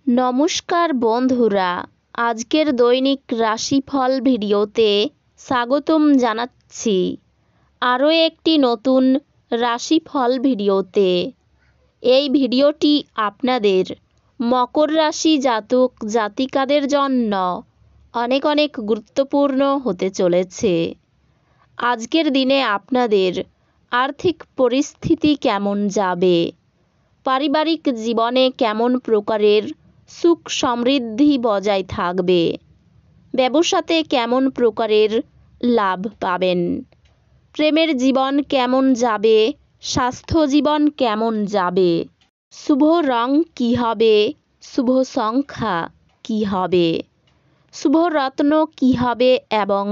নমস্কার বন্ধুরা, আজকের দৈনিক রাশিফল ভিডিওতে স্বাগতম জানাচ্ছি আরও একটি নতুন রাশিফল ভিডিওতে। এই ভিডিওটি আপনাদের মকর রাশি জাতক জাতিকাদের জন্য অনেক অনেক গুরুত্বপূর্ণ হতে চলেছে। আজকের দিনে আপনাদের আর্থিক পরিস্থিতি কেমন যাবে, পারিবারিক জীবনে কেমন প্রকারের সুখ সমৃদ্ধি বজায় থাকবে, ব্যবসাতে কেমন প্রকারের লাভ পাবেন, প্রেমের জীবন কেমন যাবে, স্বাস্থ্য জীবন কেমন যাবে, শুভ রং কী হবে, শুভ সংখ্যা কী হবে, শুভ রত্ন কী হবে এবং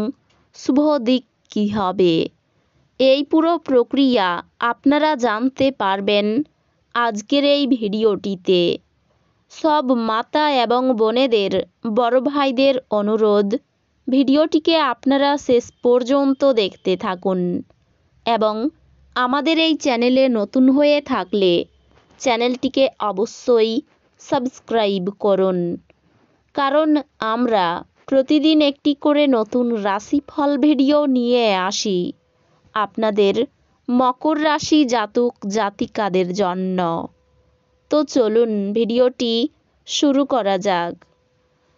শুভ দিক কী হবে, এই পুরো প্রক্রিয়া আপনারা জানতে পারবেন আজকের এই ভিডিওটিতে। সব মাতা এবং বোনেদের, বড় ভাইদের অনুরোধ, ভিডিওটিকে আপনারা শেষ পর্যন্ত দেখতে থাকুন এবং আমাদের এই চ্যানেলে নতুন হয়ে থাকলে চ্যানেলটিকে অবশ্যই সাবস্ক্রাইব করুন, কারণ আমরা প্রতিদিন একটি করে নতুন রাশিফল ভিডিও নিয়ে আসি আপনাদের মকর রাশি জাতক জাতিকাদের জন্য। তো চলুন ভিডিওটি শুরু করা যাক।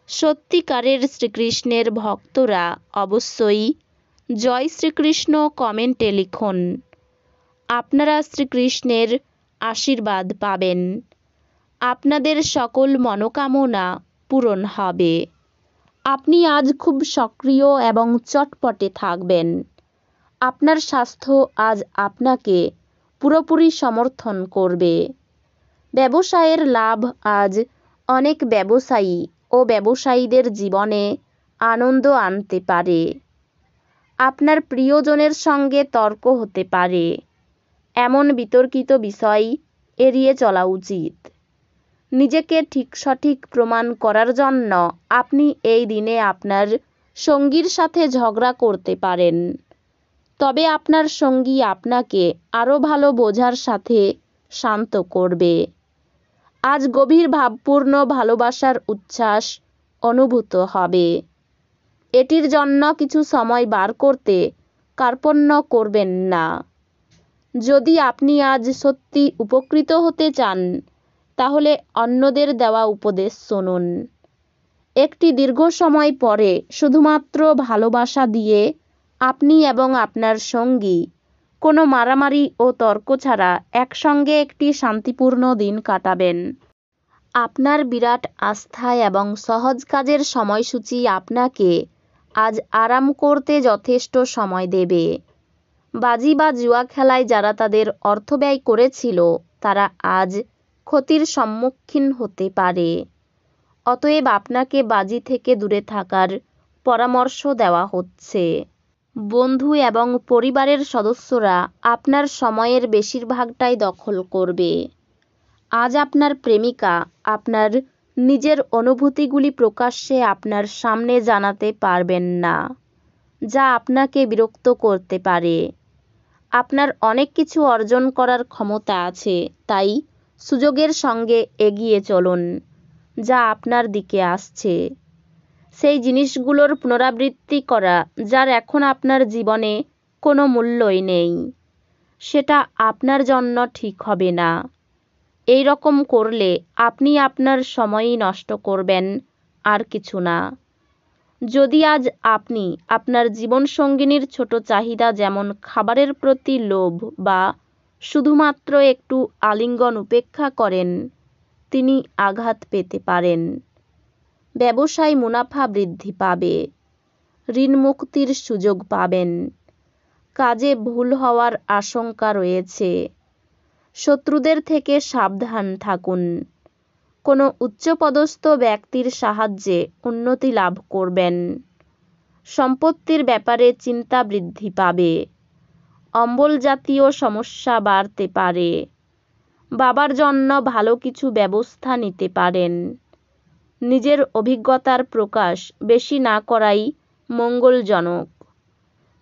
সত্যিকারের শ্রীকৃষ্ণের ভক্তরা অবশ্যই জয় শ্রীকৃষ্ণ কমেন্টে লিখুন। আপনারা শ্রীকৃষ্ণের আশীর্বাদ পাবেন, আপনাদের সকল মনোকামনা পূরণ হবে। আপনি আজ খুব সক্রিয় এবং চটপটে থাকবেন। আপনার স্বাস্থ্য আজ আপনাকে পুরোপুরি সমর্থন করবে। ব্যবসায়ের লাভ আজ অনেক ব্যবসায়ী ও ব্যবসায়ীদের জীবনে আনন্দ আনতে পারে। আপনার প্রিয়জনের সঙ্গে তর্ক হতে পারে, এমন বিতর্কিত বিষয় এড়িয়ে চলা উচিত। নিজেকে ঠিক সঠিক প্রমাণ করার জন্য আপনি এই দিনে আপনার সঙ্গীর সাথে ঝগড়া করতে পারেন, তবে আপনার সঙ্গী আপনাকে আরও ভালো বোঝার সাথে শান্ত করবে। আজ গভীর ভাবপূর্ণ ভালোবাসার উচ্ছ্বাস অনুভূত হবে। এটির জন্য কিছু সময় বার করতে কার্পণ্য করবেন না। যদি আপনি আজ সত্যি উপকৃত হতে চান, তাহলে অন্যদের দেওয়া উপদেশ শুনুন। একটি দীর্ঘ সময় পরে শুধুমাত্র ভালোবাসা দিয়ে আপনি এবং আপনার সঙ্গী কোনো মারামারি ও তর্ক ছাড়া একসঙ্গে একটি শান্তিপূর্ণ দিন কাটাবেন। আপনার বিরাট আস্থা এবং সহজ কাজের সময়সূচি আপনাকে আজ আরাম করতে যথেষ্ট সময় দেবে। বাজি বা জুয়া খেলায় যারা তাদের অর্থ ব্যয় করেছিল, তারা আজ ক্ষতির সম্মুখীন হতে পারে। অতএব আপনাকে বাজি থেকে দূরে থাকার পরামর্শ দেওয়া হচ্ছে। বন্ধু এবং পরিবারের সদস্যরা আপনার সময়ের বেশিরভাগটাই দখল করবে। আজ আপনার প্রেমিকা আপনার নিজের অনুভূতিগুলি প্রকাশ্যে আপনার সামনে জানাতে পারবেন না, যা আপনাকে বিরক্ত করতে পারে। আপনার অনেক কিছু অর্জন করার ক্ষমতা আছে, তাই সুযোগের সঙ্গে এগিয়ে চলুন যা আপনার দিকে আসছে। সেই জিনিসগুলোর পুনরাবৃত্তি করা যার এখন আপনার জীবনে কোনো মূল্যই নেই, সেটা আপনার জন্য ঠিক হবে না। এই রকম করলে আপনি আপনার সময়ই নষ্ট করবেন, আর কিছু না। যদি আজ আপনি আপনার জীবনসঙ্গিনীর ছোট চাহিদা, যেমন খাবারের প্রতি লোভ বা শুধুমাত্র একটু আলিঙ্গন উপেক্ষা করেন, তিনি আঘাত পেতে পারেন। ব্যবসায় মুনাফা বৃদ্ধি পাবে, ঋণ মুক্তির সুযোগ পাবেন, কাজে ভুল হওয়ার আশঙ্কা রয়েছে। শত্রুদের থেকে সাবধান থাকুন। কোনো উচ্চপদস্থ ব্যক্তির সাহায্যে উন্নতি লাভ করবেন। সম্পত্তির ব্যাপারে চিন্তা বৃদ্ধি পাবে। অম্বল জাতীয় সমস্যা বাড়তে পারে। বাবার জন্য ভালো কিছু ব্যবস্থা নিতে পারেন। নিজের অভিজ্ঞতার প্রকাশ বেশি না করাই মঙ্গলজনক।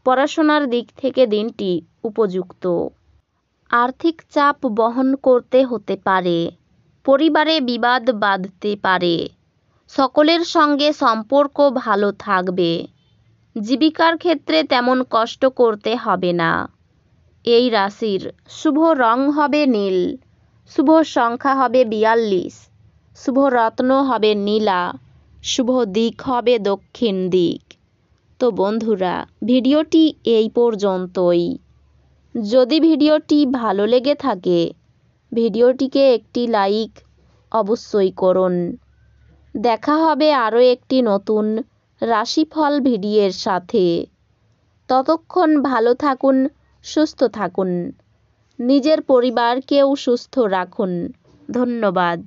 পড়াশোনার দিক থেকে দিনটি উপযুক্ত। আর্থিক চাপ বহন করতে হতে পারে। পরিবারে বিবাদ বাধতে পারে। সকলের সঙ্গে সম্পর্ক ভালো থাকবে। জীবিকার ক্ষেত্রে তেমন কষ্ট করতে হবে না। এই রাশির শুভ রং হবে নীল, শুভ সংখ্যা হবে 42, শুভ রত্ন হবে নীলা, শুভ দিক হবে দক্ষিণ দিক। তো বন্ধুরা, ভিডিওটি এই পর্যন্তই। যদি ভিডিওটি ভালো লেগে থাকে ভিডিওটিকে একটি লাইক অবশ্যই করুন। দেখা হবে আরও একটি নতুন রাশিফল ভিডিওর সাথে। ততক্ষণ ভালো থাকুন, সুস্থ থাকুন, নিজের পরিবারকেও সুস্থ রাখুন। ধন্যবাদ।